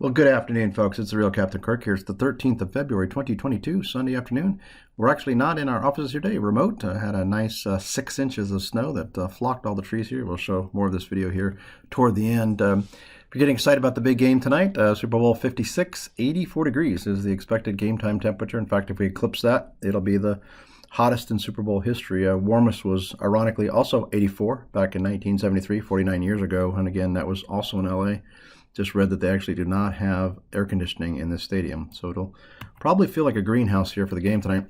Well, good afternoon, folks. It's the real Captain Kirk here. It's the 13th of February, 2022, Sunday afternoon. We're actually not in our offices here today. Remote. Had a nice 6 inches of snow that flocked all the trees here. We'll show more of this video here toward the end. If you're getting excited about the big game tonight, Super Bowl 56, 84 degrees is the expected game time temperature. In fact, if we eclipse that, it'll be the hottest in Super Bowl history. Warmest was ironically also 84 back in 1973, 49 years ago. And again, that was also in LA. Just read that they actually do not have air conditioning in this stadium. So it'll probably feel like a greenhouse here for the game tonight.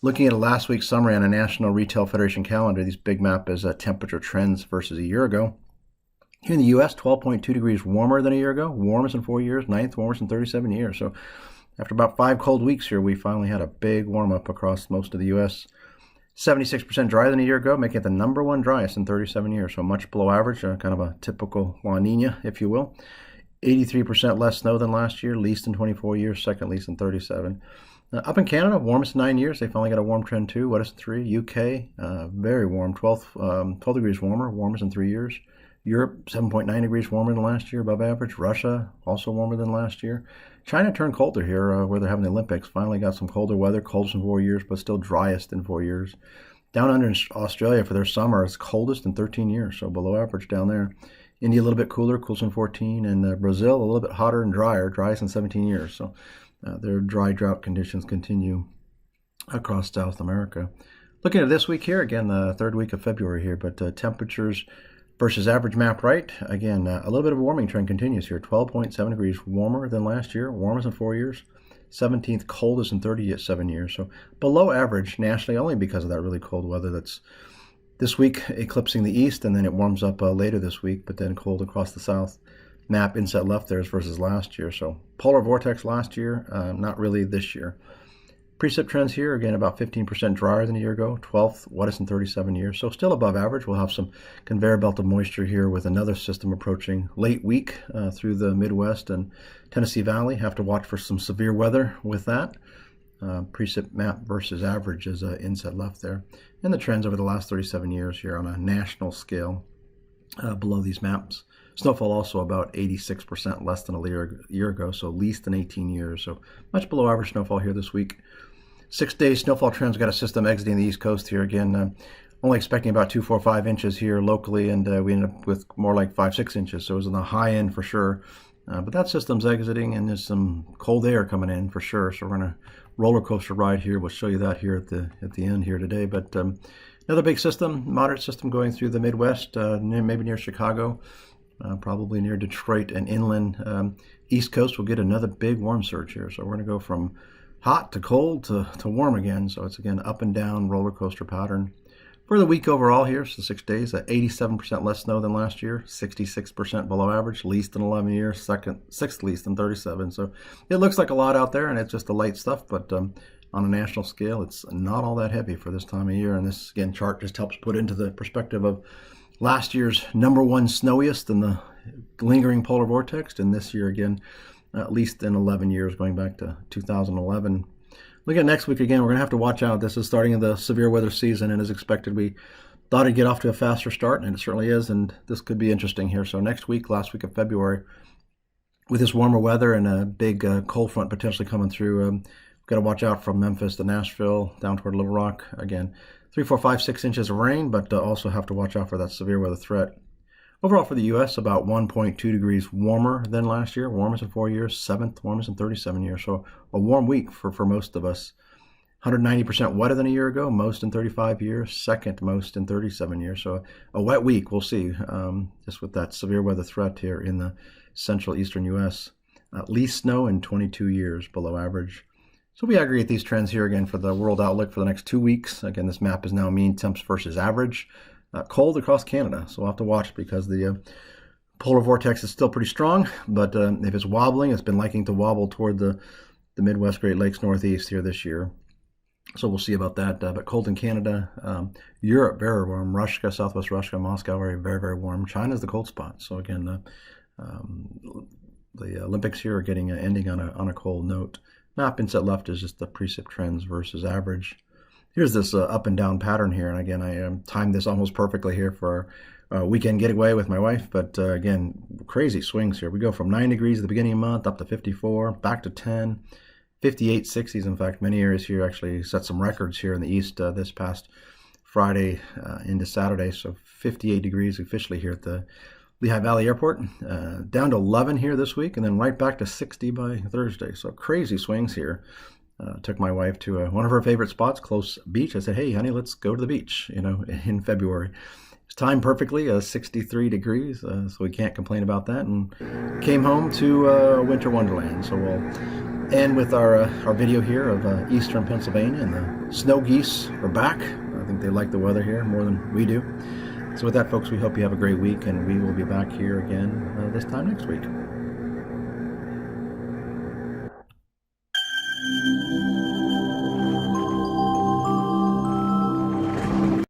Looking at a last week's summary on a National Retail Federation calendar, this big map is temperature trends versus a year ago. Here in the U.S., 12.2 degrees warmer than a year ago, warmest in 4 years, ninth warmest in 37 years. So after about 5 cold weeks here, we finally had a big warm up across most of the U.S. 76% drier than a year ago, making it the #1 driest in 37 years. So much below average, kind of a typical La Nina, if you will. 83% less snow than last year, least in 24 years, second least in 37. Up in Canada, warmest in 9 years. They finally got a warm trend too, wettest in 3. UK, very warm, 12 degrees warmer, warmest in 3 years. Europe, 7.9 degrees warmer than last year, above average. Russia, also warmer than last year. China turned colder here, where they're having the Olympics. Finally got some colder weather, coldest in 4 years, but still driest in 4 years. Down under in Australia for their summer, it's coldest in 13 years, so below average down there. India a little bit cooler, cools in 14, and Brazil a little bit hotter and drier, driest in 17 years. So their dry drought conditions continue across South America. Looking at this week here, again, the third week of February here, but temperatures versus average map right. Again, a little bit of a warming trend continues here. 12.7 degrees warmer than last year, warmest in 4 years. 17th coldest in 37 years. So below average nationally, only because of that really cold weather that's this week eclipsing the east, and then it warms up later this week, but then cold across the south. Map inset left there is versus last year. So polar vortex last year, not really this year. Precip trends here, again, about 15% drier than a year ago, 12th wettest in 37 years. So still above average. We'll have some conveyor belt of moisture here with another system approaching late week through the Midwest and Tennessee Valley. Have to watch for some severe weather with that. Precip map versus average is inset left there. And the trends over the last 37 years here on a national scale below these maps. Snowfall also about 86% less than a year ago, so least in 18 years. So much below average snowfall here this week. 6 days snowfall trends. We've got a system exiting the East Coast here again. Only expecting about 2, 4, 5 inches here locally, and we ended up with more like 5, 6 inches. So it was on the high end for sure. But that system's exiting, and there's some cold air coming in for sure. So we're going to roller coaster ride here. We'll show you that here at the end here today. But another big system, moderate system going through the Midwest, maybe near Chicago, probably near Detroit and inland. East Coast will get another big warm surge here. So we're going to go from hot to cold to warm again. So it's again up and down roller coaster pattern. For the week overall here, so 6 days, 87% less snow than last year, 66% below average, least in 11 years, sixth least in 37. So it looks like a lot out there, and it's just the light stuff, but on a national scale, it's not all that heavy for this time of year. And this, again, chart just helps put into the perspective of last year's #1 snowiest and the lingering polar vortex, and this year, again, at least in 11 years, going back to 2011. Look at next week again. We're going to have to watch out. This is starting of the severe weather season, and as expected, we thought it'd get off to a faster start, and it certainly is, and this could be interesting here. So next week, last week of February, with this warmer weather and a big cold front potentially coming through, we've got to watch out from Memphis to Nashville, down toward Little Rock. Again, 3, 4, 5, 6 inches of rain, but also have to watch out for that severe weather threat. Overall for the U.S., about 1.2 degrees warmer than last year, warmest in 4 years, 7th warmest in 37 years. So a warm week for most of us. 190% wetter than a year ago, most in 35 years, second most in 37 years. So a wet week, we'll see, just with that severe weather threat here in the central Eastern U.S. Least snow in 22 years, below average. So we aggregate these trends here again for the world outlook for the next 2 weeks. Again, this map is now mean temps versus average. Cold across Canada, so we'll have to watch because the polar vortex is still pretty strong, but if it's wobbling, it's been liking to wobble toward the Midwest Great Lakes Northeast here this year. So we'll see about that, but cold in Canada. Europe, very warm. Russia, Southwest Russia, Moscow, very, very warm. China's the cold spot. So again, the Olympics here are getting ending on a cold note. Map inset left is just the precip trends versus average. Here's this up and down pattern here, and again, I timed this almost perfectly here for weekend getaway with my wife. But again, crazy swings here. We go from 9 degrees at the beginning of the month up to 54, back to 10, 58, 60s. In fact, many areas here actually set some records here in the east this past Friday into Saturday. So 58 degrees officially here at the Lehigh Valley Airport, down to 11 here this week, and then right back to 60 by Thursday. So crazy swings here. Took my wife to one of her favorite spots, Close Beach. I said, hey, honey, let's go to the beach, in February. It's timed perfectly, 63 degrees, so we can't complain about that. And came home to winter wonderland. So we'll end with our video here of eastern Pennsylvania, and the snow geese are back. I think they like the weather here more than we do. So with that, folks, we hope you have a great week, and we will be back here again this time next week.